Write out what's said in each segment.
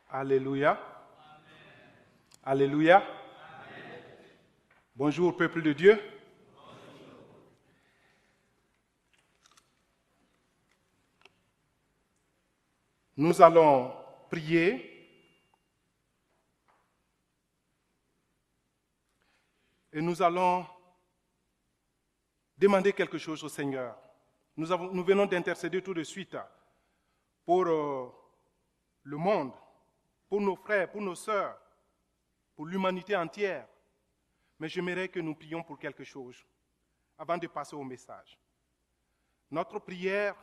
Alléluia. Amen. Alléluia. Amen. Bonjour, peuple de Dieu. Bonjour. Nous allons prier et nous allons demander quelque chose au Seigneur. Nous venons d'intercéder tout de suite pour le monde, pour nos frères, pour nos sœurs, pour l'humanité entière. Mais j'aimerais que nous prions pour quelque chose avant de passer au message. Notre prière,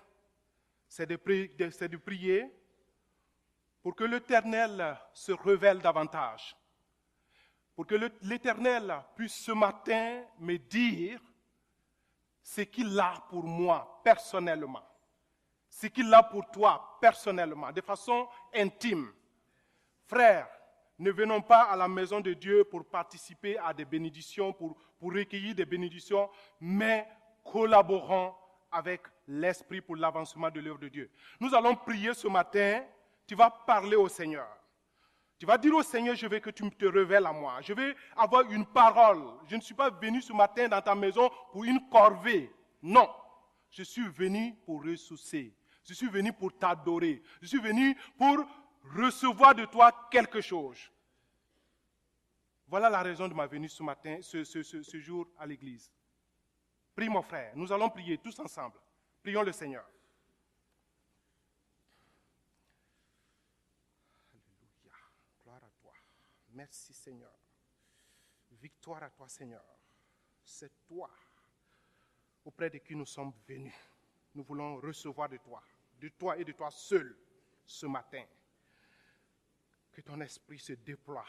c'est de prier pour que l'Éternel se révèle davantage, pour que l'Éternel puisse ce matin me dire ce qu'il a pour moi personnellement, ce qu'il a pour toi personnellement, de façon intime. Frères, ne venons pas à la maison de Dieu pour participer à des bénédictions, pour recueillir des bénédictions, mais collaborons avec l'Esprit pour l'avancement de l'œuvre de Dieu. Nous allons prier ce matin, tu vas parler au Seigneur. Tu vas dire au Seigneur, je veux que tu te révèles à moi. Je veux avoir une parole. Je ne suis pas venu ce matin dans ta maison pour une corvée. Non, je suis venu pour ressourcer. Je suis venu pour t'adorer. Je suis venu pour recevoir de toi quelque chose. Voilà la raison de ma venue ce matin, ce jour à l'église. Prie mon frère, nous allons prier tous ensemble. Prions le Seigneur. Alléluia, gloire à toi. Merci Seigneur. Victoire à toi Seigneur. C'est toi auprès de qui nous sommes venus. Nous voulons recevoir de toi et de toi seul ce matin. Que ton esprit se déploie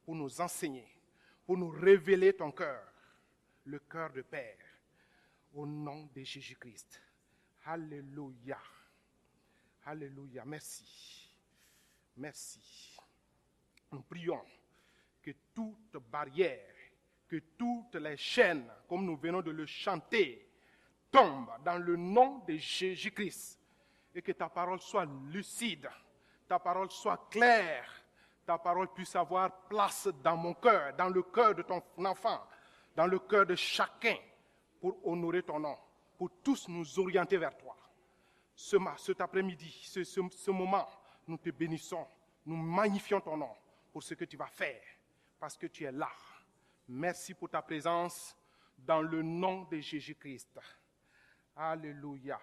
pour nous enseigner, pour nous révéler ton cœur, le cœur de Père, au nom de Jésus-Christ. Alléluia. Alléluia. Merci. Merci. Nous prions que toute barrière, que toutes les chaînes, comme nous venons de le chanter, tombent dans le nom de Jésus-Christ et que ta parole soit lucide. Ta parole soit claire, ta parole puisse avoir place dans mon cœur, dans le cœur de ton enfant, dans le cœur de chacun, pour honorer ton nom, pour tous nous orienter vers toi. Cet après-midi, ce moment, nous te bénissons, nous magnifions ton nom pour ce que tu vas faire, parce que tu es là. Merci pour ta présence dans le nom de Jésus-Christ. Alléluia.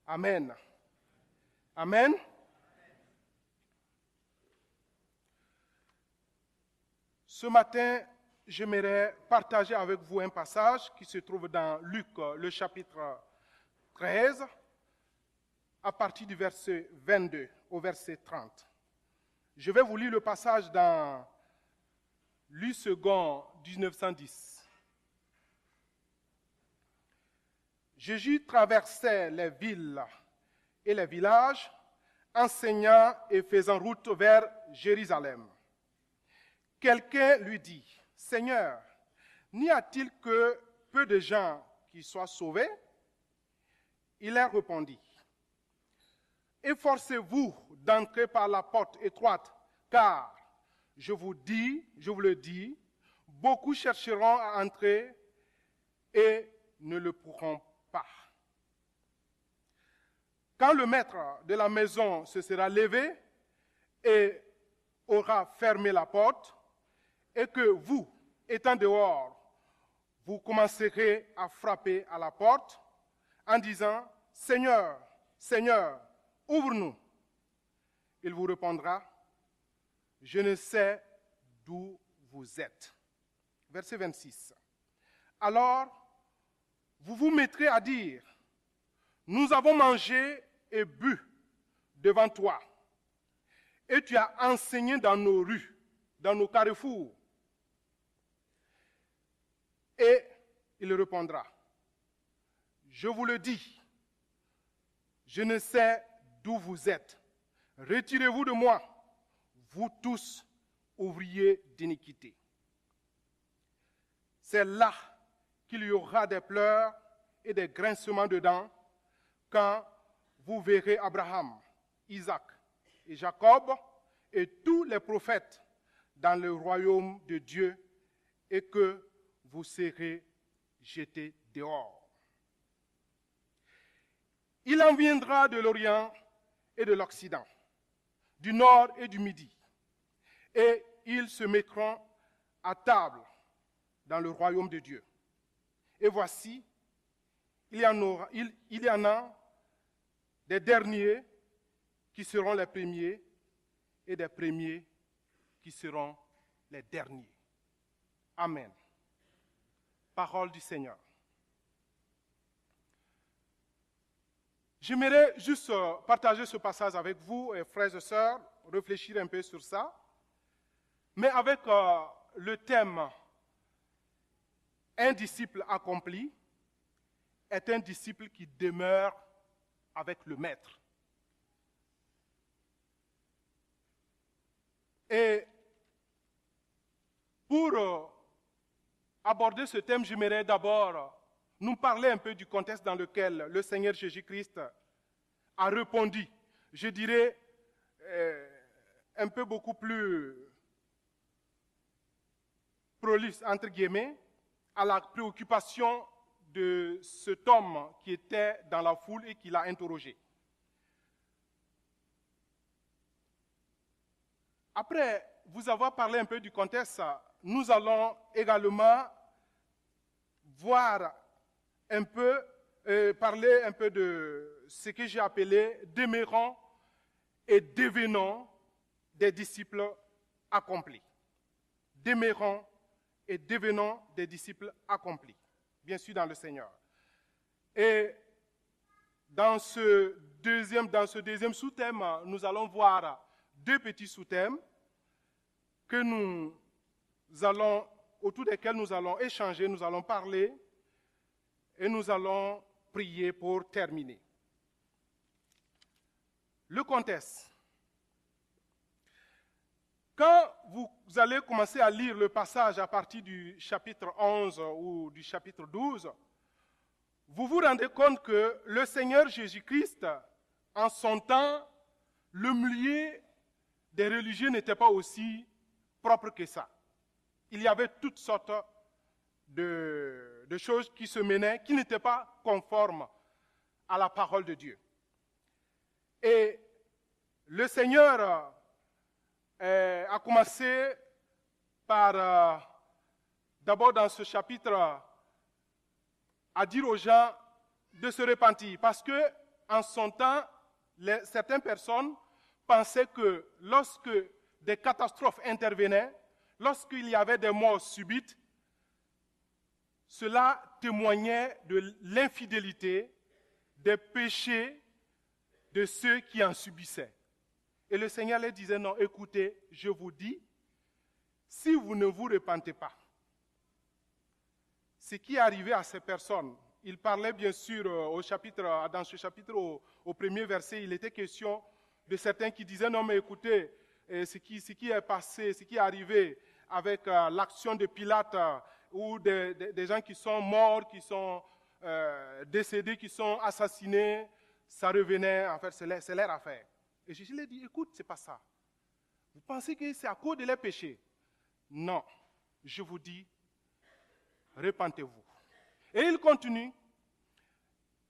Amen. Amen. Ce matin, j'aimerais partager avec vous un passage qui se trouve dans Luc, le chapitre 13, à partir du verset 22 au verset 30. Je vais vous lire le passage dans Louis II, 1910. Jésus traversait les villes et les villages, enseignant et faisant route vers Jérusalem. Quelqu'un lui dit, « Seigneur, n'y a-t-il que peu de gens qui soient sauvés ?» Il leur répondit, « Efforcez-vous d'entrer par la porte étroite, car, je vous le dis, beaucoup chercheront à entrer et ne le pourront pas. Quand le maître de la maison se sera levé et aura fermé la porte, et que vous, étant dehors, vous commencerez à frapper à la porte en disant, « Seigneur, Seigneur, ouvre-nous. » Il vous répondra, « Je ne sais d'où vous êtes. » Verset 26. Alors, vous vous mettrez à dire, « Nous avons mangé et bu devant toi, et tu as enseigné dans nos rues. » dans nos carrefours. Et il répondra, je vous le dis, je ne sais d'où vous êtes. Retirez-vous de moi, vous tous, ouvriers d'iniquité. C'est là qu'il y aura des pleurs et des grincements de dents quand vous verrez Abraham, Isaac et Jacob et tous les prophètes dans le royaume de Dieu et que vous serez jetés dehors. Il en viendra de l'Orient et de l'Occident, du Nord et du Midi, et ils se mettront à table dans le royaume de Dieu. Et voici, il y en a des derniers qui seront les premiers et des premiers qui seront les derniers. Amen. Parole du Seigneur. J'aimerais juste partager ce passage avec vous, frères et sœurs, réfléchir un peu sur ça, mais avec le thème « Un disciple accompli est un disciple qui demeure avec le Maître ». Et pour aborder ce thème, j'aimerais d'abord nous parler un peu du contexte dans lequel le Seigneur Jésus-Christ a répondu, je dirais, un peu beaucoup plus prolixe, entre guillemets, à la préoccupation de cet homme qui était dans la foule et qui l'a interrogé. Après vous avoir parlé un peu du contexte, nous allons également voir un peu, parler un peu de ce que j'ai appelé demeurant et devenant des disciples accomplis. Demeurant et devenant des disciples accomplis, bien sûr dans le Seigneur. Et dans ce deuxième sous-thème, nous allons voir deux petits sous-thèmes autour desquels nous allons échanger, nous allons parler et nous allons prier pour terminer. Le contexte. Quand vous allez commencer à lire le passage à partir du chapitre 11 ou du chapitre 12, vous vous rendez compte que le Seigneur Jésus-Christ, en son temps, le milieu des religieux n'était pas aussi propre que ça. Il y avait toutes sortes de choses qui se menaient, qui n'étaient pas conformes à la parole de Dieu. Et le Seigneur a commencé par, d'abord dans ce chapitre, à dire aux gens de se repentir. Parce que en son temps, certaines personnes pensaient que lorsque des catastrophes intervenaient, lorsqu'il y avait des morts subites, cela témoignait de l'infidélité, des péchés de ceux qui en subissaient. Et le Seigneur leur disait, non, écoutez, je vous dis, si vous ne vous repentez pas, ce qui est arrivé à ces personnes, il parlait bien sûr dans ce chapitre, au premier verset, il était question de certains qui disaient, non mais écoutez, ce qui est passé, ce qui est arrivé avec l'action de Pilate, ou des gens qui sont morts, qui sont décédés, qui sont assassinés, ça revenait, en fait, c'est leur affaire. Et Jésus leur dit, écoute, ce n'est pas ça. Vous pensez que c'est à cause de leurs péchés? Non, je vous dis, repentez-vous. Et il continue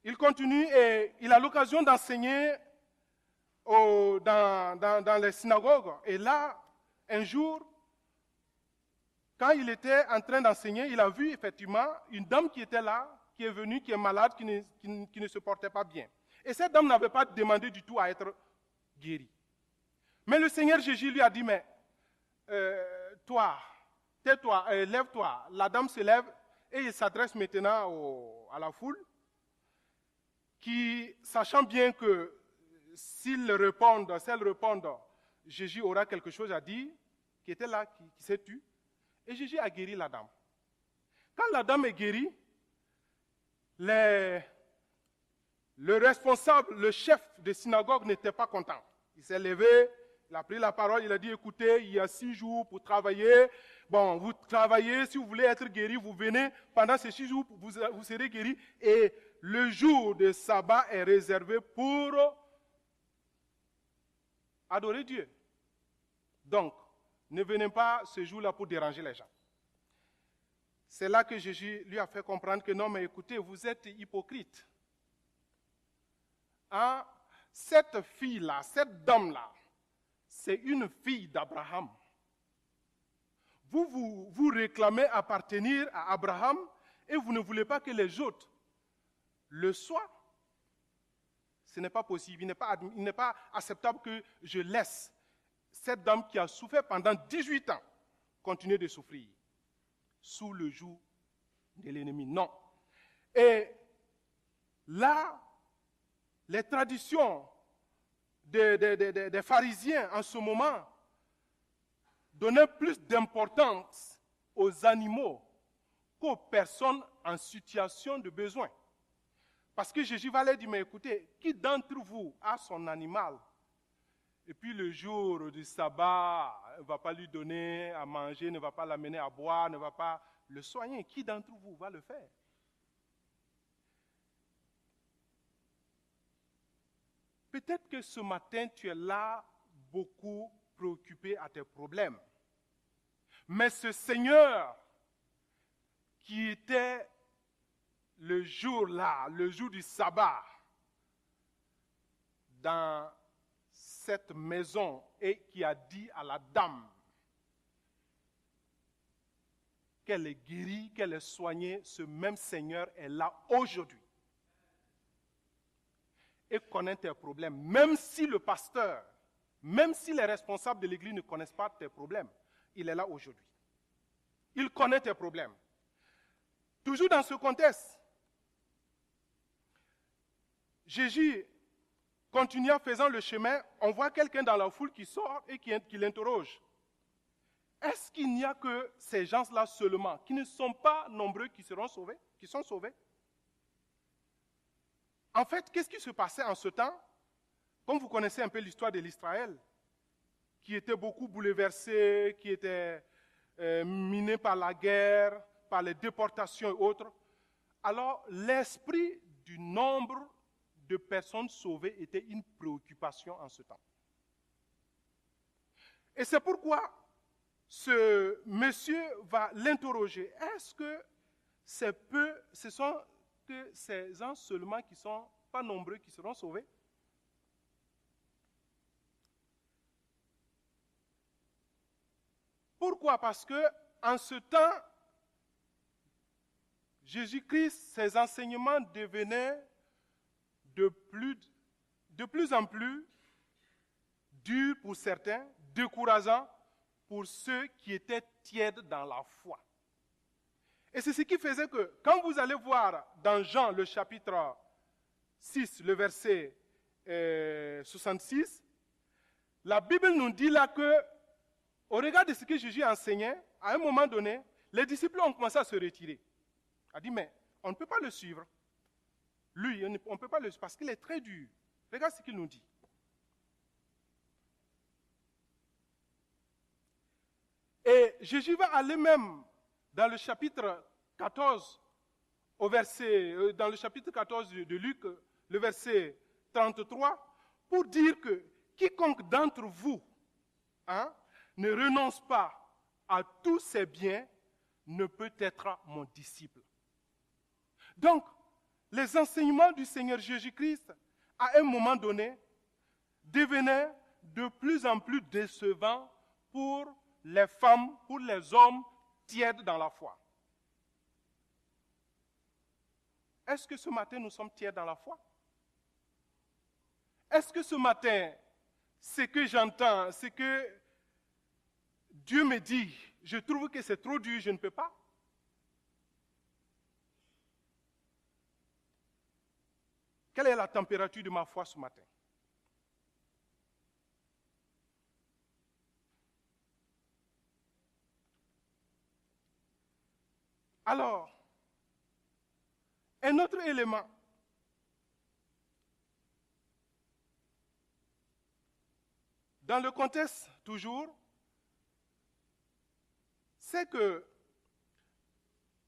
et il a l'occasion d'enseigner dans les synagogues. Et là, un jour, quand il était en train d'enseigner, il a vu effectivement une dame qui était là, qui est venue, qui est malade, qui ne se portait pas bien. Et cette dame n'avait pas demandé du tout à être guérie. Mais le Seigneur Jésus lui a dit, mais toi, tais-toi, lève-toi. La dame se lève et il s'adresse maintenant à la foule, qui, sachant bien que si elles répondent, Jésus aura quelque chose à dire, qui était là, qui s'est tue. Et Jésus a guéri la dame. Quand la dame est guérie, le responsable, le chef de synagogue n'était pas content. Il s'est levé, il a pris la parole, il a dit, écoutez, il y a 6 jours pour travailler. Bon, vous travaillez, si vous voulez être guéri, vous venez. Pendant ces 6 jours, vous serez guéri. Et le jour de sabbat est réservé pour adorer Dieu. Donc, ne venez pas ce jour-là pour déranger les gens. C'est là que Jésus lui a fait comprendre que non, mais écoutez, vous êtes hypocrite. Hein? Cette fille-là, cette dame-là, c'est une fille d'Abraham. Vous réclamez appartenir à Abraham et vous ne voulez pas que les autres le soient. Ce n'est pas possible, il n'est pas acceptable que je laisse cette dame qui a souffert pendant 18 ans continuer de souffrir sous le joug de l'ennemi. Non. Et là, les traditions des pharisiens en ce moment donnaient plus d'importance aux animaux qu'aux personnes en situation de besoin. Parce que Jésus va leur dire, mais écoutez, qui d'entre vous a son animal? Et puis le jour du sabbat, ne va pas lui donner à manger, ne va pas l'amener à boire, ne va pas le soigner. Qui d'entre vous va le faire? Peut-être que ce matin, tu es là, beaucoup préoccupé à tes problèmes. Mais ce Seigneur qui était le jour-là, le jour du sabbat, dans cette maison et qui a dit à la dame qu'elle est guérie, qu'elle est soignée, ce même Seigneur est là aujourd'hui et connaît tes problèmes. Même si le pasteur, même si les responsables de l'église ne connaissent pas tes problèmes, il est là aujourd'hui. Il connaît tes problèmes. Toujours dans ce contexte, Jésus continuant faisant le chemin, on voit quelqu'un dans la foule qui sort et qui l'interroge. Est-ce qu'il n'y a que ces gens-là seulement, qui ne sont pas nombreux, qui seront sauvés, qui sont sauvés? En fait, qu'est-ce qui se passait en ce temps? Comme vous connaissez un peu l'histoire de l'Israël, qui était beaucoup bouleversé, qui était miné par la guerre, par les déportations et autres, alors l'esprit du nombre de personnes sauvées était une préoccupation en ce temps. Et c'est pourquoi ce monsieur va l'interroger. Est-ce que ce sont que ces gens seulement qui ne sont pas nombreux qui seront sauvés? Pourquoi? Parce que en ce temps, Jésus-Christ, ses enseignements devenaient de plus en plus durs pour certains, décourageants pour ceux qui étaient tièdes dans la foi. Et c'est ce qui faisait que, quand vous allez voir dans Jean le chapitre 6, le verset 66, la Bible nous dit là que, au regard de ce que Jésus enseignait, à un moment donné, les disciples ont commencé à se retirer. Il a dit, mais on ne peut pas le suivre. Lui, on ne peut pas le suivre parce qu'il est très dur. Regarde ce qu'il nous dit. Et Jésus va aller même dans le chapitre 14, dans le chapitre 14 de Luc, le verset 33, pour dire que quiconque d'entre vous ne renonce pas à tous ses biens ne peut être mon disciple. Donc, les enseignements du Seigneur Jésus-Christ, à un moment donné, devenaient de plus en plus décevants pour les femmes, pour les hommes tièdes dans la foi. Est-ce que ce matin, nous sommes tièdes dans la foi? Est-ce que ce matin, ce que j'entends, ce que Dieu me dit, je trouve que c'est trop dur, je ne peux pas? Quelle est la température de ma foi ce matin? Alors, un autre élément. Dans le contexte, toujours, c'est que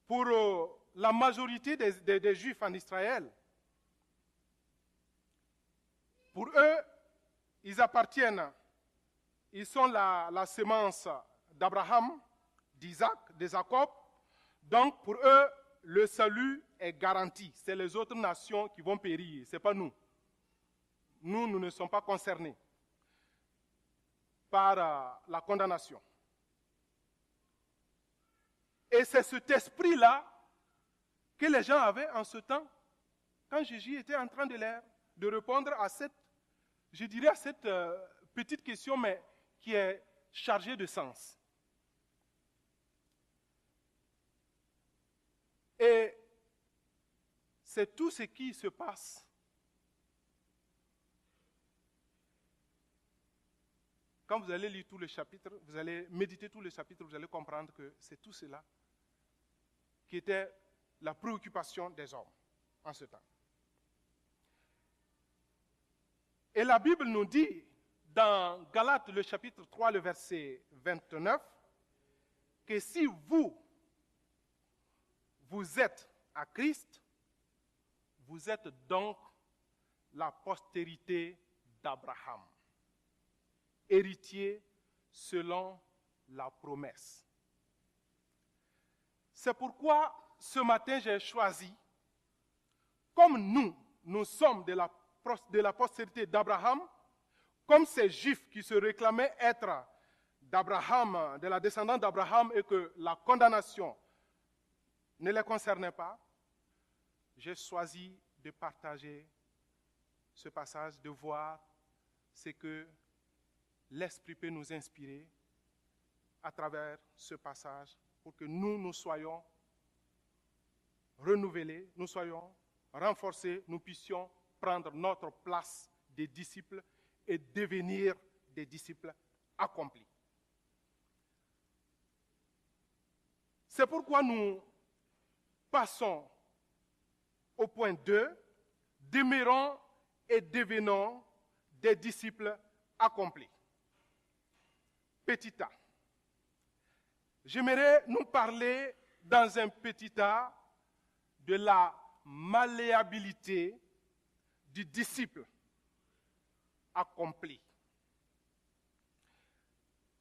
pour la majorité des Juifs en Israël, pour eux, ils appartiennent, ils sont la sémence d'Abraham, d'Isaac, de Jacob. Donc, pour eux, le salut est garanti. C'est les autres nations qui vont périr, ce n'est pas nous. Nous ne sommes pas concernés par la condamnation. Et c'est cet esprit-là que les gens avaient en ce temps, quand Jésus était en train de répondre à cette, je dirais à cette petite question, mais qui est chargée de sens. Et c'est tout ce qui se passe. Quand vous allez lire tout le chapitre, vous allez méditer tout le chapitre, vous allez comprendre que c'est tout cela qui était la préoccupation des hommes en ce temps. Et la Bible nous dit, dans Galates, le chapitre 3, le verset 29, que si vous êtes à Christ, vous êtes donc la postérité d'Abraham, héritier selon la promesse. C'est pourquoi ce matin j'ai choisi, comme nous sommes de la postérité d'Abraham, comme ces Juifs qui se réclamaient être d'Abraham, de la descendance d'Abraham, et que la condamnation ne les concernait pas, j'ai choisi de partager ce passage, de voir ce que l'Esprit peut nous inspirer à travers ce passage pour que nous soyons renouvelés, nous soyons renforcés, nous puissions prendre notre place des disciples et devenir des disciples accomplis. C'est pourquoi nous passons au point 2, demeurons et devenons des disciples accomplis. Petit a. J'aimerais nous parler dans un petit a de la malléabilité du disciple accompli.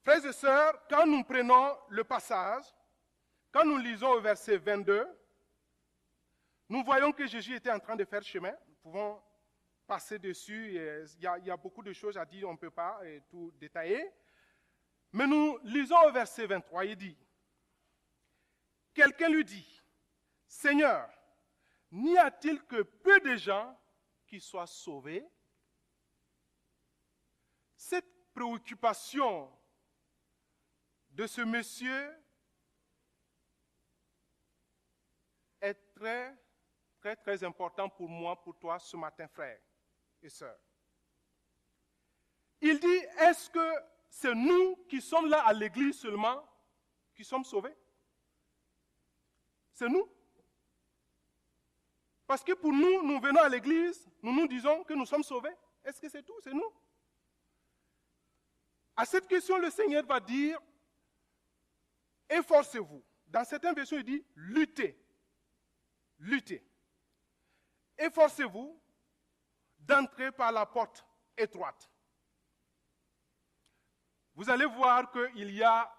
Frères et sœurs, quand nous prenons le passage, quand nous lisons au verset 22, nous voyons que Jésus était en train de faire chemin. Nous pouvons passer dessus. Il y a beaucoup de choses à dire, on ne peut pas tout détailler. Mais nous lisons au verset 23, il dit, quelqu'un lui dit, Seigneur, n'y a-t-il que peu de gens qui soient sauvés? Cette préoccupation de ce monsieur est très, très, très important pour moi, pour toi ce matin, frères et sœurs. Il dit, est-ce que c'est nous qui sommes là à l'église seulement qui sommes sauvés? C'est nous. Parce que pour nous, nous venons à l'église, nous nous disons que nous sommes sauvés. Est-ce que c'est tout? C'est nous. À cette question, le Seigneur va dire, efforcez-vous. Dans certaines versions, il dit, luttez. Luttez. Efforcez-vous d'entrer par la porte étroite. Vous allez voir qu'il y a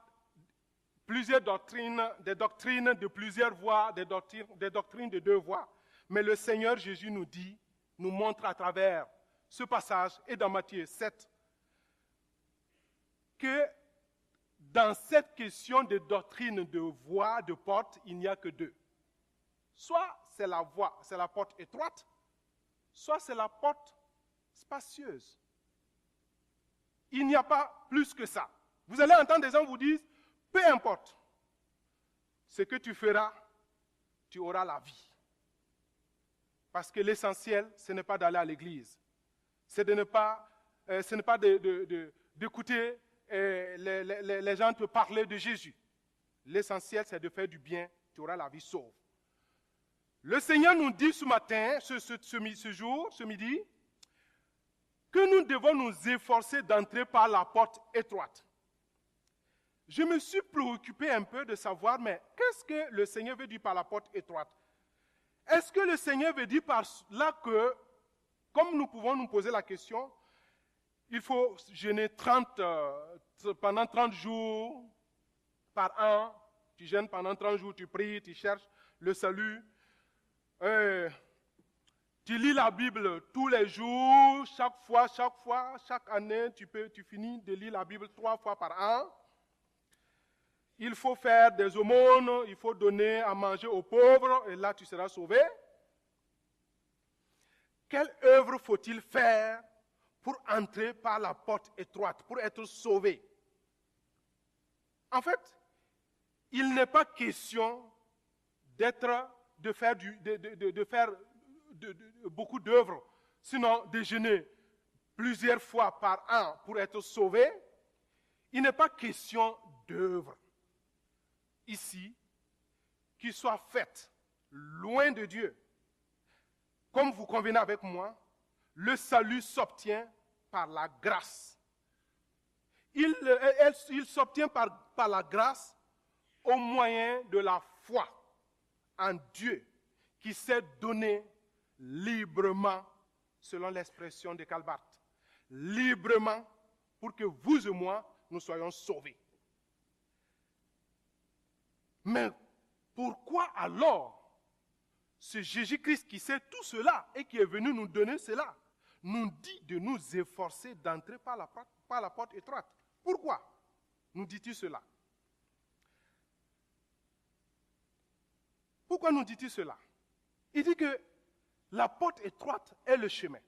plusieurs doctrines, des doctrines de plusieurs voies, des doctrines de 2 voies. Mais le Seigneur Jésus nous dit, nous montre à travers ce passage et dans Matthieu 7, que dans cette question de doctrine de voie, de porte, il n'y a que 2. Soit c'est la voie, c'est la porte étroite, soit c'est la porte spacieuse. Il n'y a pas plus que ça. Vous allez entendre des gens vous dire, peu importe ce que tu feras, tu auras la vie. Parce que l'essentiel, ce n'est pas d'aller à l'église. Ce n'est pas d'écouter les gens te parler de Jésus. L'essentiel, c'est de faire du bien tu auras la vie sauve. Le Seigneur nous dit ce matin, ce midi, que nous devons nous efforcer d'entrer par la porte étroite. Je me suis préoccupé un peu de savoir, mais qu'est-ce que le Seigneur veut dire par la porte étroite? Est-ce que le Seigneur veut dire par là que, comme nous pouvons nous poser la question, il faut jeûner pendant 30 jours par an, tu jeûnes pendant 30 jours, tu pries, tu cherches le salut, tu lis la Bible tous les jours, chaque année, tu finis de lire la Bible 3 fois par an. Il faut faire des aumônes, il faut donner à manger aux pauvres, et là tu seras sauvé. Quelle œuvre faut-il faire pour entrer par la porte étroite, pour être sauvé? En fait, il n'est pas question de faire beaucoup d'œuvres, sinon de jeûner plusieurs fois par an pour être sauvé. Il n'est pas question d'œuvres ici qui soient faites loin de Dieu. Comme vous convenez avec moi, le salut s'obtient par la grâce. Il s'obtient par la grâce au moyen de la foi en Dieu qui s'est donné librement, selon l'expression de Calbart, librement pour que vous et moi, nous soyons sauvés. Mais pourquoi alors ce Jésus-Christ qui sait tout cela et qui est venu nous donner cela, nous dit de nous efforcer d'entrer par la porte étroite? Pourquoi nous dit-il cela? Pourquoi nous dit-il cela? Il dit que la porte étroite est le chemin,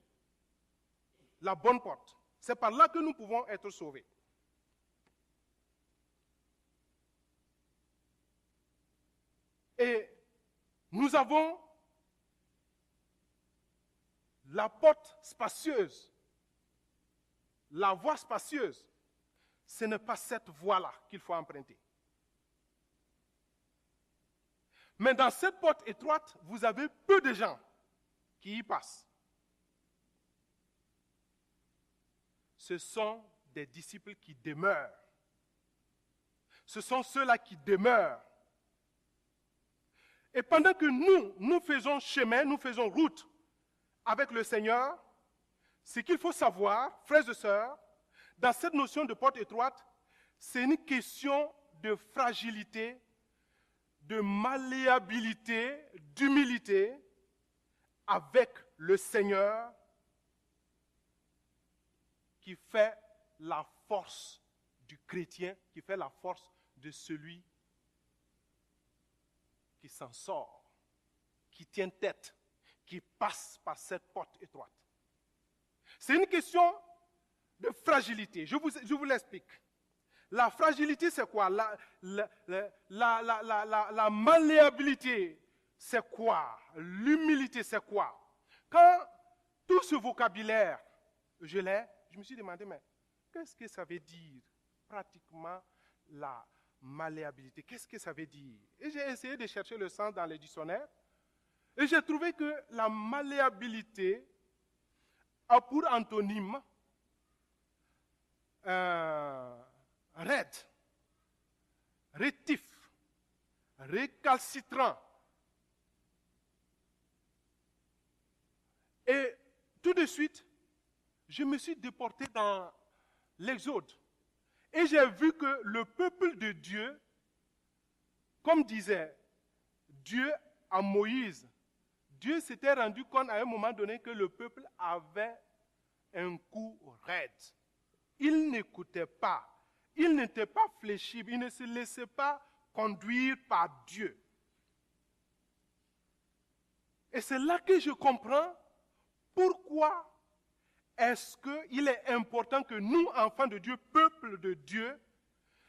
la bonne porte. C'est par là que nous pouvons être sauvés. Et nous avons la porte spacieuse, la voie spacieuse. Ce n'est pas cette voie-là qu'il faut emprunter. Mais dans cette porte étroite, vous avez peu de gens qui y passent. Ce sont des disciples qui demeurent. Ce sont ceux-là qui demeurent. Et pendant que nous faisons chemin, nous faisons route avec le Seigneur, ce qu'il faut savoir, frères et sœurs, dans cette notion de porte étroite, c'est une question de fragilité, de malléabilité, d'humilité avec le Seigneur qui fait la force du chrétien, qui fait la force de celui qui s'en sort, qui tient tête, qui passe par cette porte étroite. C'est une question de fragilité. Je vous l'explique. La fragilité, c'est quoi? La malléabilité, c'est quoi? L'humilité, c'est quoi? Quand tout ce vocabulaire, je me suis demandé, mais qu'est-ce que ça veut dire pratiquement la malléabilité? Qu'est-ce que ça veut dire? Et j'ai essayé de chercher le sens dans les dictionnaires. Et j'ai trouvé que la malléabilité a pour antonyme raide, rétif, récalcitrant. Et tout de suite, je me suis déporté dans l'Exode. Et j'ai vu que le peuple de Dieu, comme disait Dieu à Moïse, Dieu s'était rendu compte à un moment donné que le peuple avait un cou raide. Il n'écoutait pas. Il n'était pas fléchible. Il ne se laissait pas conduire par Dieu. Et c'est là que je comprends pourquoi est-ce qu'il est important que nous, enfants de Dieu, peuple de Dieu,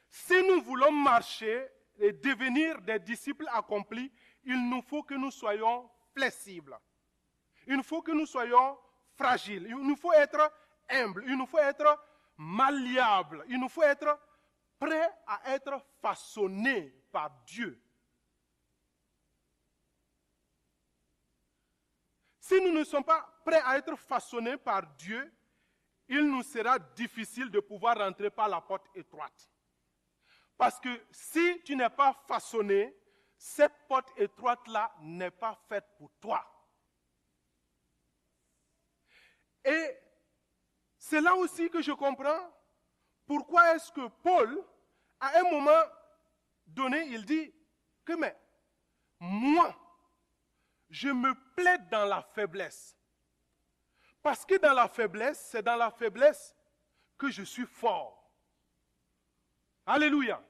si nous voulons marcher et devenir des disciples accomplis, il nous faut que nous soyons flexibles. Il faut que nous soyons fragiles. Il nous faut être humbles. Il nous faut être malléables. Il nous faut être prêts à être façonnés par Dieu. si nous ne sommes pas prêts à être façonnés par Dieu, il nous sera difficile de pouvoir rentrer par la porte étroite. Parce que si tu n'es pas façonné, cette porte étroite-là n'est pas faite pour toi. Et c'est là aussi que je comprends pourquoi est-ce que Paul, à un moment donné, il dit que mais moi, je me plaide dans la faiblesse. Parce que dans la faiblesse, c'est dans la faiblesse que je suis fort. Alléluia.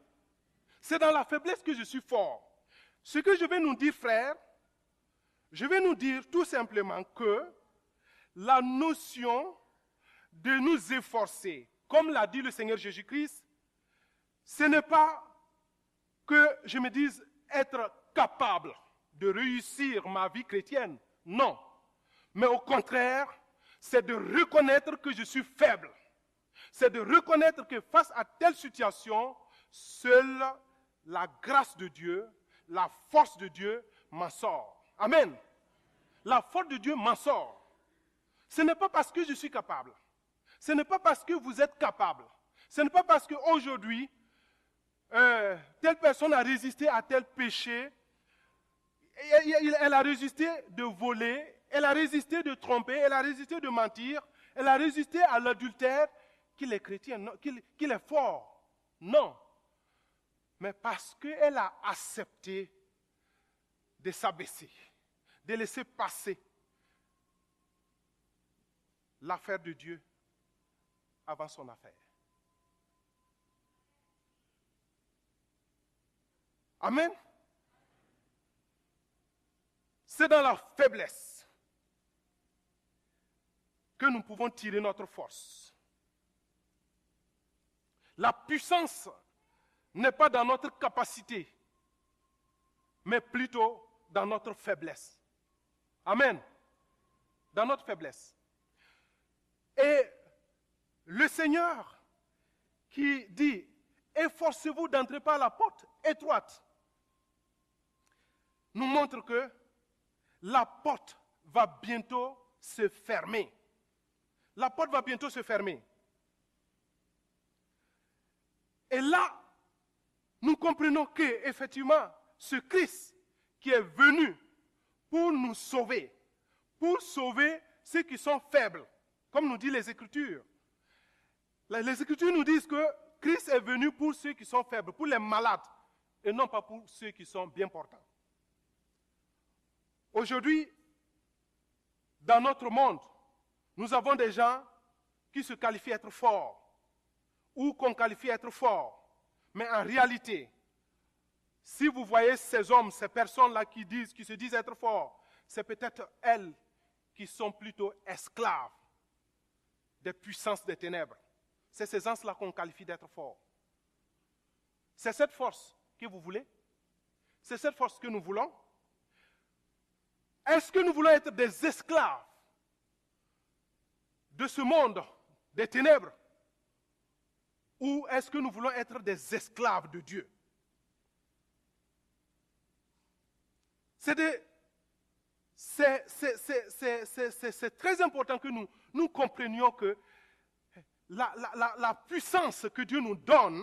C'est dans la faiblesse que je suis fort. Ce que je vais nous dire, frères, je vais nous dire tout simplement que la notion de nous efforcer, comme l'a dit le Seigneur Jésus-Christ, ce n'est pas que je me dise être capable de réussir ma vie chrétienne. Non. Mais au contraire, c'est de reconnaître que je suis faible. C'est de reconnaître que face à telle situation, seule la grâce de Dieu, la force de Dieu m'en sort. Amen. La force de Dieu m'en sort. Ce n'est pas parce que je suis capable. Ce n'est pas parce que vous êtes capable. Ce n'est pas parce qu'aujourd'hui, telle personne a résisté à tel péché. Elle a résisté de voler, elle a résisté de tromper, elle a résisté de mentir, elle a résisté à l'adultère, qu'il est chrétien, qu'il est fort. Non. Mais parce qu'elle a accepté de s'abaisser, de laisser passer l'affaire de Dieu avant son affaire. Amen. C'est dans la faiblesse que nous pouvons tirer notre force. La puissance n'est pas dans notre capacité, mais plutôt dans notre faiblesse. Amen. Dans notre faiblesse. Et le Seigneur qui dit, efforcez-vous d'entrer par la porte étroite, nous montre que la porte va bientôt se fermer. La porte va bientôt se fermer. Et là, nous comprenons que, effectivement, ce Christ qui est venu pour nous sauver, pour sauver ceux qui sont faibles, comme nous disent les Écritures. Les Écritures nous disent que Christ est venu pour ceux qui sont faibles, pour les malades, et non pas pour ceux qui sont bien portants. Aujourd'hui, dans notre monde, nous avons des gens qui se qualifient être forts, ou qu'on qualifie être forts. Mais en réalité, si vous voyez ces hommes, ces personnes-là qui se disent être forts, c'est peut-être elles qui sont plutôt esclaves des puissances des ténèbres. C'est ces gens-là qu'on qualifie d'être forts. C'est cette force que vous voulez? C'est cette force que nous voulons? Est-ce que nous voulons être des esclaves de ce monde des ténèbres? Ou est-ce que nous voulons être des esclaves de Dieu? C'est très important que nous comprenions que la puissance que Dieu nous donne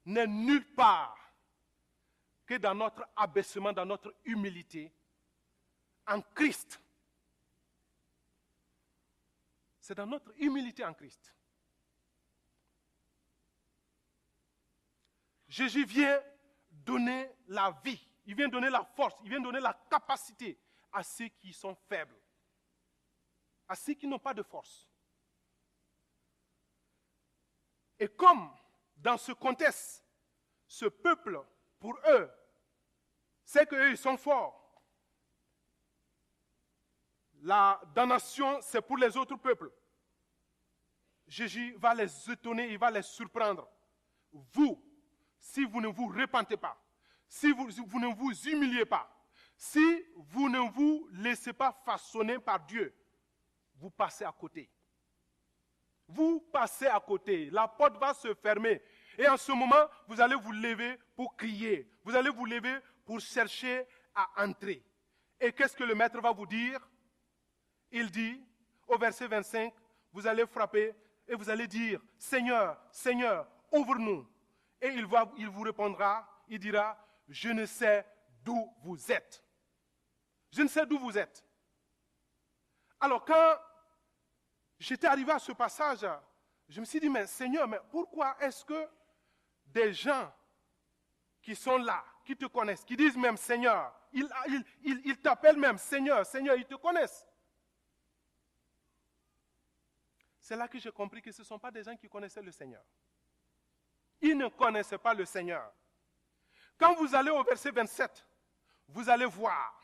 n'est nulle part que dans notre abaissement, dans notre humilité en Christ. C'est dans notre humilité en Christ. Jésus vient donner la vie, il vient donner la force, il vient donner la capacité à ceux qui sont faibles, à ceux qui n'ont pas de force. Et comme dans ce contexte, ce peuple, pour eux, c'est qu'eux, ils sont forts. La damnation, c'est pour les autres peuples. Jésus va les étonner, il va les surprendre. Vous, si vous ne vous repentez pas, si vous ne vous humiliez pas, si vous ne vous laissez pas façonner par Dieu, vous passez à côté. Vous passez à côté. La porte va se fermer. Et en ce moment, vous allez vous lever pour crier. Vous allez vous lever pour chercher à entrer. Et qu'est-ce que le maître va vous dire? Il dit, au verset 25, vous allez frapper et vous allez dire, Seigneur, Seigneur, ouvre-nous. Et il vous répondra, il dira, je ne sais d'où vous êtes. Je ne sais d'où vous êtes. Alors quand j'étais arrivé à ce passage, je me suis dit, mais Seigneur, mais pourquoi est-ce que des gens qui sont là, qui te connaissent, qui disent même Seigneur, ils t'appellent même Seigneur, Seigneur, ils te connaissent. C'est là que j'ai compris que ce ne sont pas des gens qui connaissaient le Seigneur. Ils ne connaissaient pas le Seigneur. Quand vous allez au verset 27, vous allez voir.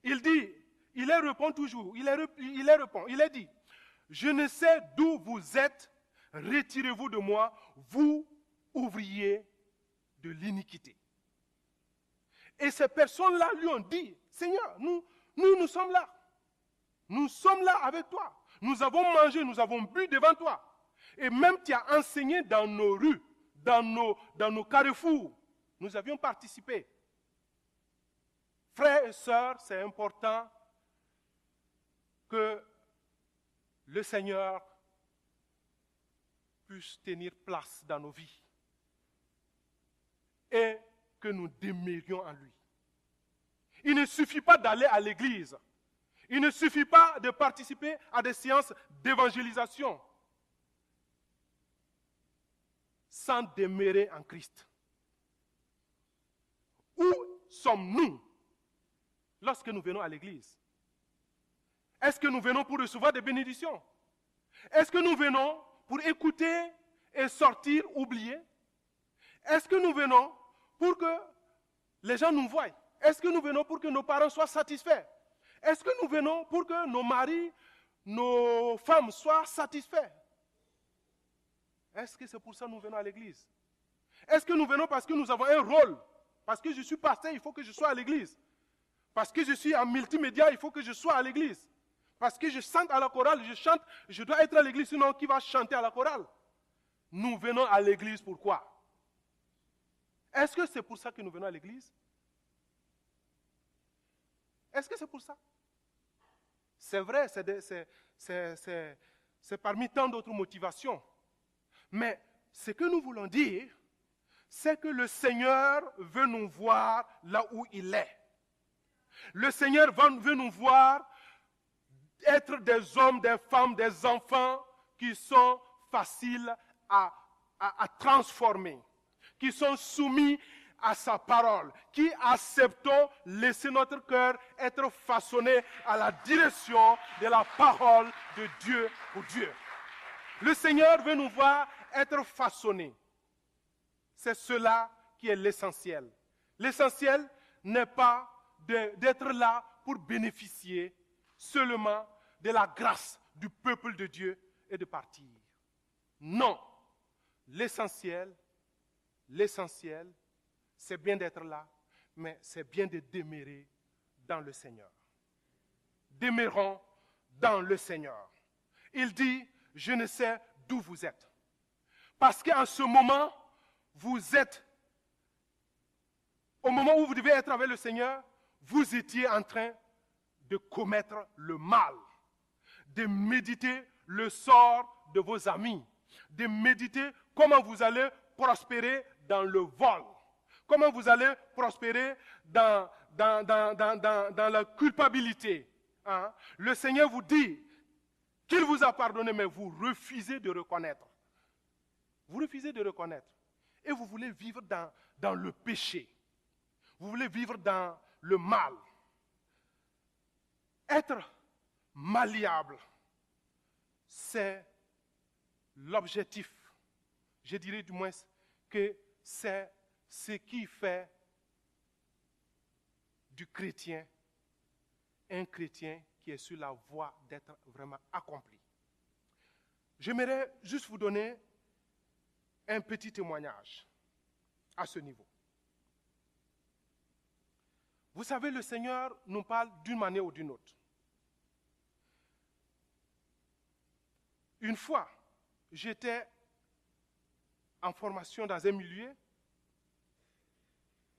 Il dit, il leur répond toujours, il est dit, je ne sais d'où vous êtes, retirez-vous de moi, vous ouvriers de l'iniquité. Et ces personnes-là lui ont dit, Seigneur, nous sommes là. Nous sommes là avec toi. Nous avons mangé, nous avons bu devant toi. Et même tu as enseigné dans nos rues, dans nos carrefours. Nous avions participé. Frères et sœurs, c'est important que le Seigneur puisse tenir place dans nos vies et que nous demeurions en lui. Il ne suffit pas d'aller à l'église. Il ne suffit pas de participer à des séances d'évangélisation sans demeurer en Christ. Où sommes-nous lorsque nous venons à l'église? Est-ce que nous venons pour recevoir des bénédictions? Est-ce que nous venons pour écouter et sortir oublier? Est-ce que nous venons pour que les gens nous voient? Est-ce que nous venons pour que nos parents soient satisfaits? Est-ce que nous venons pour que nos maris, nos femmes soient satisfaits? Est-ce que c'est pour ça que nous venons à l'église? Est-ce que nous venons parce que nous avons un rôle? Parce que je suis pasteur, il faut que je sois à l'église. Parce que je suis en multimédia, il faut que je sois à l'église. Parce que je chante à la chorale, je dois être à l'église, sinon qui va chanter à la chorale? Nous venons à l'église pourquoi? Est-ce que c'est pour ça que nous venons à l'église? Est-ce que c'est pour ça? C'est vrai, c'est parmi tant d'autres motivations. Mais ce que nous voulons dire, c'est que le Seigneur veut nous voir là où il est. Le Seigneur veut nous voir être des hommes, des femmes, des enfants qui sont faciles à transformer, qui sont soumis à sa parole, qui acceptons laisser notre cœur être façonné à la direction de la parole de Dieu pour Dieu. Le Seigneur veut nous voir être façonnés. C'est cela qui est l'essentiel. L'essentiel n'est pas d'être là pour bénéficier seulement de la grâce du peuple de Dieu et de partir. Non. L'essentiel, c'est bien d'être là, mais c'est bien de demeurer dans le Seigneur. Demeurons dans le Seigneur. Il dit, je ne sais d'où vous êtes. Parce qu'en ce moment, vous êtes, au moment où vous devez être avec le Seigneur, vous étiez en train de commettre le mal, de méditer le sort de vos amis, de méditer comment vous allez prospérer dans le vol, comment vous allez prospérer dans la culpabilité. Hein? Le Seigneur vous dit qu'il vous a pardonné, mais vous refusez de reconnaître. Vous refusez de reconnaître. Et vous voulez vivre dans le péché. Vous voulez vivre dans le mal. Être malléable, c'est l'objectif. Je dirais du moins que c'est ce qui fait du chrétien un chrétien qui est sur la voie d'être vraiment accompli. J'aimerais juste vous donner un petit témoignage à ce niveau. Vous savez, le Seigneur nous parle d'une manière ou d'une autre. Une fois, j'étais en formation dans un milieu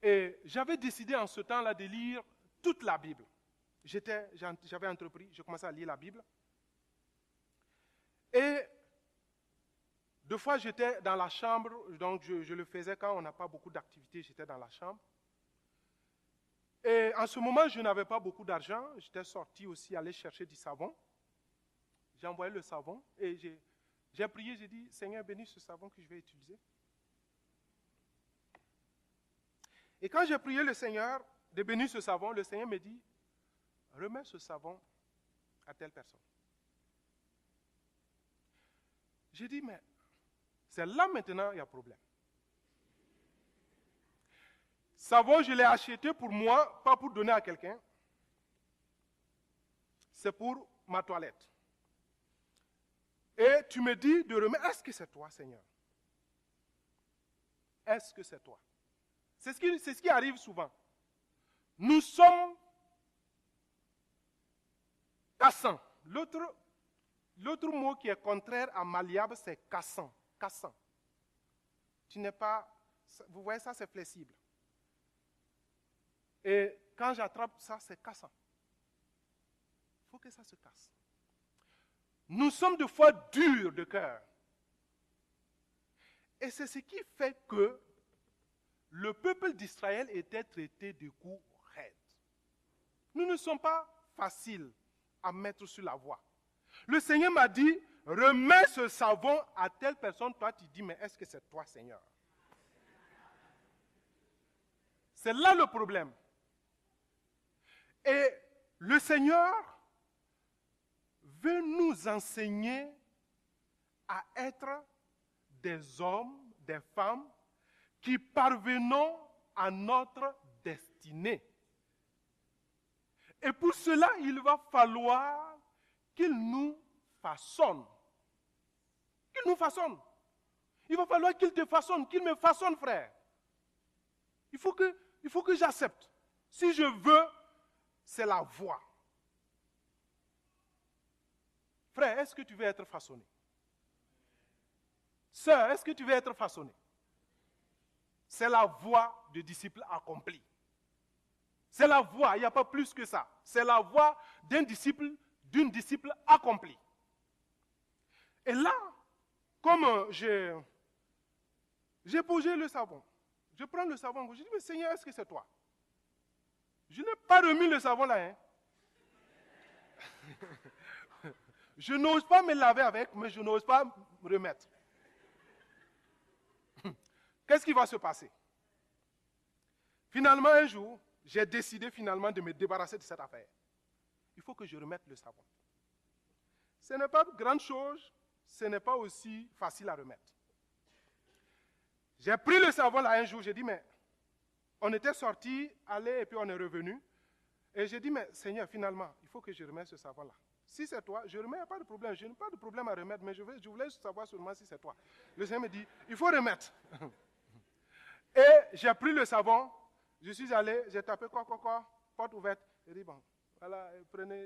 et j'avais décidé en ce temps-là de lire toute la Bible. J'avais entrepris, je commençais à lire la Bible. Et deux fois, j'étais dans la chambre, donc je le faisais quand on n'a pas beaucoup d'activités, j'étais dans la chambre. Et en ce moment, je n'avais pas beaucoup d'argent, j'étais sorti aussi aller chercher du savon. J'ai envoyé le savon et j'ai prié, j'ai dit, Seigneur, bénis ce savon que je vais utiliser. Et quand j'ai prié le Seigneur de bénir ce savon, le Seigneur me dit, remets ce savon à telle personne. J'ai dit, mais c'est là maintenant il y a problème. Savon, je l'ai acheté pour moi, pas pour donner à quelqu'un. C'est pour ma toilette. Et tu me dis de remettre, est-ce que c'est toi, Seigneur? Est-ce que c'est toi? C'est ce qui arrive souvent. Nous sommes cassants. L'autre mot qui est contraire à malléable, c'est cassant. Cassant. Tu n'es pas, vous voyez ça, c'est flexible. Et quand j'attrape ça, c'est cassant. Il faut que ça se casse. Nous sommes de fois durs de cœur. Et c'est ce qui fait que le peuple d'Israël était traité de coups raides. Nous ne sommes pas faciles à mettre sur la voie. Le Seigneur m'a dit, remets ce savon à telle personne. Toi, tu dis, mais est-ce que c'est toi, Seigneur? C'est là le problème. Et le Seigneur veut nous enseigner à être des hommes, des femmes qui parvenons à notre destinée. Et pour cela, il va falloir qu'il nous façonne. Qu'il nous façonne. Il va falloir qu'il te façonne, qu'il me façonne, frère. Il faut que j'accepte. Si je veux, c'est la voie. Frère, est-ce que tu veux être façonné? Sœur, est-ce que tu veux être façonné? C'est la voie du disciple accompli. C'est la voie, il n'y a pas plus que ça. C'est la voie d'une disciple accomplie. Et là, comme j'ai posé le savon, je prends le savon, je dis, mais Seigneur, est-ce que c'est toi? Je n'ai pas remis le savon là. Hein. Je n'ose pas me laver avec, mais je n'ose pas me remettre. Qu'est-ce qui va se passer? Finalement, un jour, j'ai décidé finalement de me débarrasser de cette affaire. Il faut que je remette le savon. Ce n'est pas grande chose, ce n'est pas aussi facile à remettre. J'ai pris le savon là un jour, j'ai dit, mais on était sortis, allés et puis on est revenu. Et j'ai dit, mais Seigneur, finalement, il faut que je remette ce savon là. Si c'est toi, je remets, il n'y a pas de problème. Je n'ai pas de problème à remettre, mais je voulais savoir seulement si c'est toi. Le Seigneur me dit, il faut remettre. Et j'ai pris le savon, je suis allé, j'ai tapé quoi, porte ouverte. J'ai dit, bon, voilà,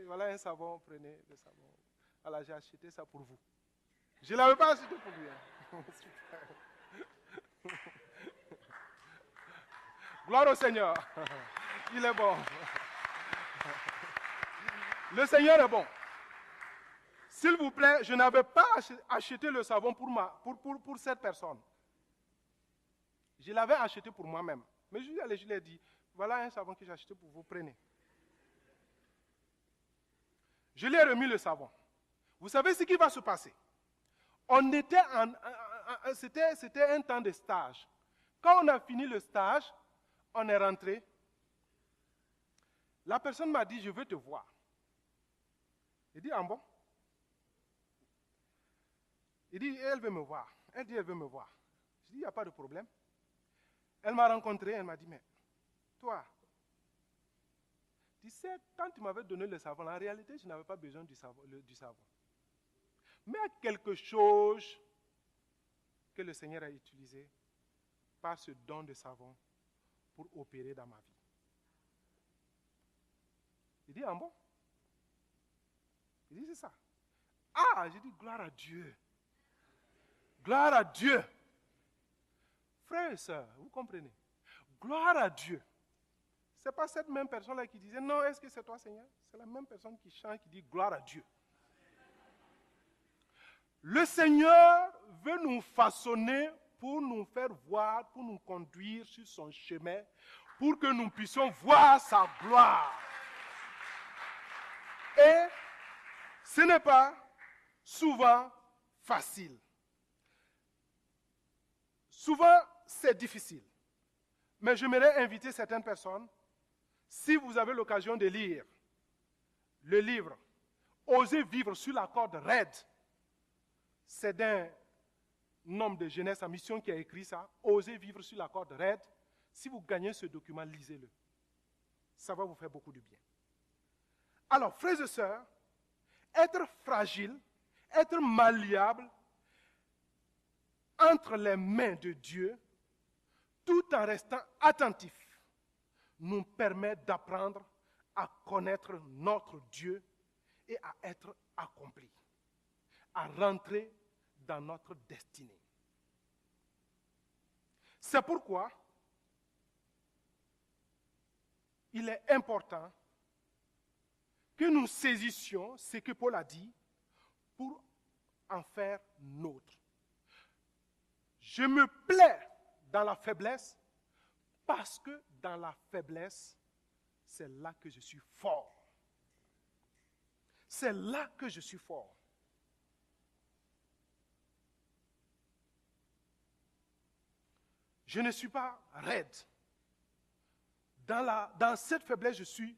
voilà un savon, prenez le savon. Voilà, j'ai acheté ça pour vous. Je ne l'avais pas acheté pour lui. Hein. Gloire au Seigneur. Il est bon. Le Seigneur est bon. S'il vous plaît, je n'avais pas acheté le savon pour cette personne. Je l'avais acheté pour moi-même. Mais je lui ai dit, voilà un savon que j'ai acheté pour vous, prenez. Je lui ai remis le savon. Vous savez ce qui va se passer? C'était un temps de stage. Quand on a fini le stage, on est rentré. La personne m'a dit, je veux te voir. Il dit, ah bon? Il dit, elle veut me voir. Elle dit, elle veut me voir. Je dis, il n'y a pas de problème. Elle m'a rencontré, elle m'a dit, mais toi, tu sais, quand tu m'avais donné le savon, en réalité, je n'avais pas besoin du savon. Mais il y a quelque chose que le Seigneur a utilisé par ce don de savon pour opérer dans ma vie. Il dit, ah bon? Il dit, c'est ça. Ah, j'ai dit, gloire à Dieu. Gloire à Dieu. Frères et sœurs, vous comprenez? Gloire à Dieu. Ce n'est pas cette même personne-là qui disait, non, est-ce que c'est toi, Seigneur? C'est la même personne qui chante, qui dit, gloire à Dieu. Le Seigneur veut nous façonner pour nous faire voir, pour nous conduire sur son chemin, pour que nous puissions voir sa gloire. Et ce n'est pas souvent facile. Souvent, c'est difficile. Mais j'aimerais inviter certaines personnes, si vous avez l'occasion de lire le livre « Osez vivre sur la corde raide », c'est d'un homme de jeunesse en mission qui a écrit ça, « Osez vivre sur la corde raide ». Si vous gagnez ce document, lisez-le. Ça va vous faire beaucoup de bien. Alors, frères et sœurs, être fragile, être malléable entre les mains de Dieu, tout en restant attentif, nous permet d'apprendre à connaître notre Dieu et à être accompli, à rentrer dans notre destinée. C'est pourquoi il est important que nous saisissions ce que Paul a dit pour en faire nôtre. Je me plais dans la faiblesse parce que dans la faiblesse, c'est là que je suis fort. C'est là que je suis fort. Je ne suis pas raide. Dans cette faiblesse, je suis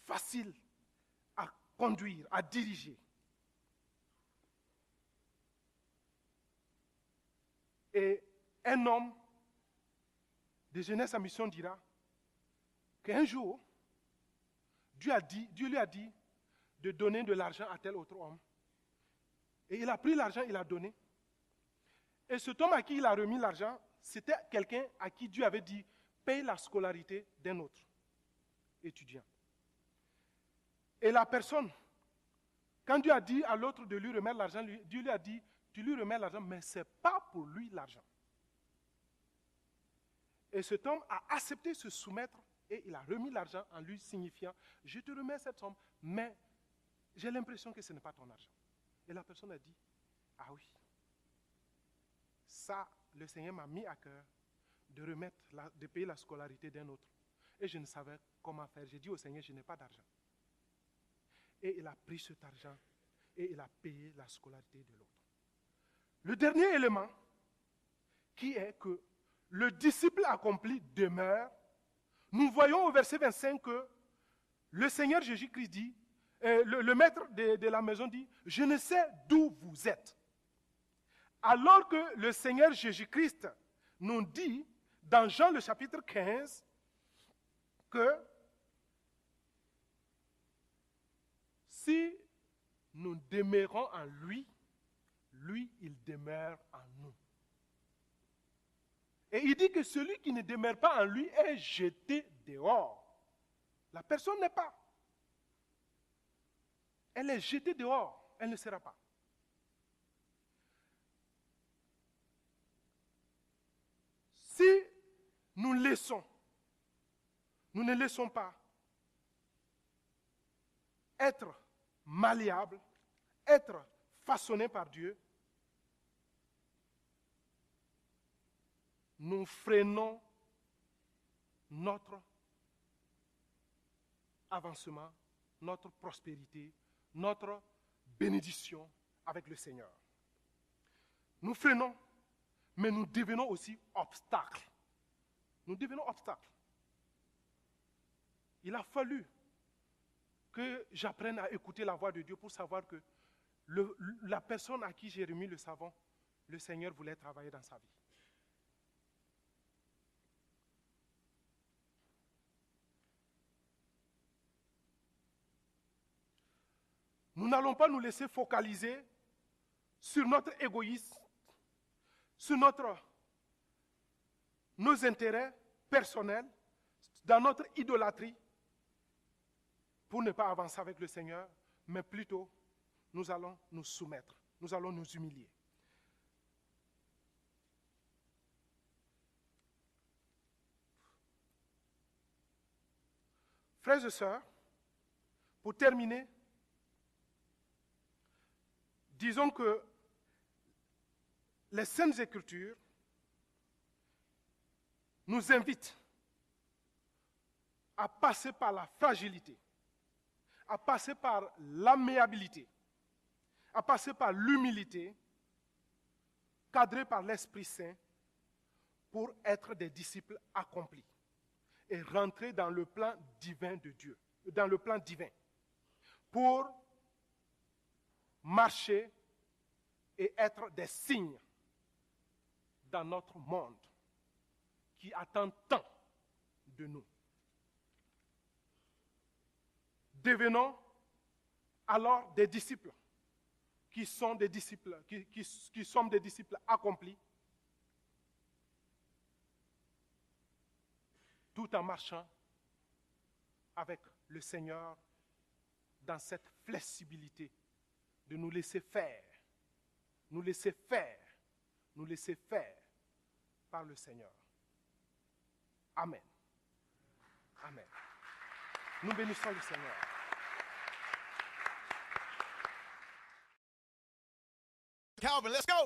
facile à conduire, à diriger. Et un homme de jeunesse en mission dira qu'un jour, Dieu lui a dit de donner de l'argent à tel autre homme. Et il a pris l'argent, il a donné. Et cet homme à qui il a remis l'argent, c'était quelqu'un à qui Dieu avait dit, paye la scolarité d'un autre étudiant. Et la personne, quand Dieu a dit à l'autre de lui remettre l'argent, Dieu lui a dit, tu lui remets l'argent, mais ce n'est pas pour lui l'argent. Et cet homme a accepté de se soumettre et il a remis l'argent en lui signifiant, je te remets cette somme, mais j'ai l'impression que ce n'est pas ton argent. Et la personne a dit, ah oui, ça, le Seigneur m'a mis à cœur de payer la scolarité d'un autre. Et je ne savais comment faire. J'ai dit au Seigneur, je n'ai pas d'argent. Et il a pris cet argent et il a payé la scolarité de l'autre. Le dernier élément, qui est que le disciple accompli demeure, nous voyons au verset 25 que le Seigneur Jésus-Christ dit, le maître de la maison dit, je ne sais d'où vous êtes. Alors que le Seigneur Jésus-Christ nous dit, dans Jean le chapitre 15, que si nous demeurons en lui, lui, il demeure en nous. Et il dit que celui qui ne demeure pas en lui est jeté dehors. La personne n'est pas. Elle est jetée dehors. Elle ne sera pas. Si nous ne laissons pas être malléables, être façonnés par Dieu, nous freinons notre avancement, notre prospérité, notre bénédiction avec le Seigneur. Nous freinons, mais nous devenons aussi obstacles. Nous devenons obstacles. Il a fallu que j'apprenne à écouter la voix de Dieu pour savoir que la personne à qui j'ai remis le savon, le Seigneur voulait travailler dans sa vie. Nous n'allons pas nous laisser focaliser sur notre égoïsme, sur nos intérêts personnels, dans notre idolâtrie, pour ne pas avancer avec le Seigneur, mais plutôt, nous allons nous soumettre, nous allons nous humilier. Frères et sœurs, pour terminer, disons que les Saintes Écritures nous invitent à passer par la fragilité, à passer par l'amiabilité, à passer par l'humilité, cadrés par l'Esprit Saint, pour être des disciples accomplis et rentrer dans le plan divin de Dieu, dans le plan divin, pour marcher et être des signes dans notre monde qui attend tant de nous. Devenons alors des disciples qui sont des disciples, qui sommes des disciples accomplis, tout en marchant avec le Seigneur dans cette flexibilité de nous laisser faire, nous laisser faire, nous laisser faire par le Seigneur. Amen. Amen. Nous bénissons le Seigneur. Calvin, let's go.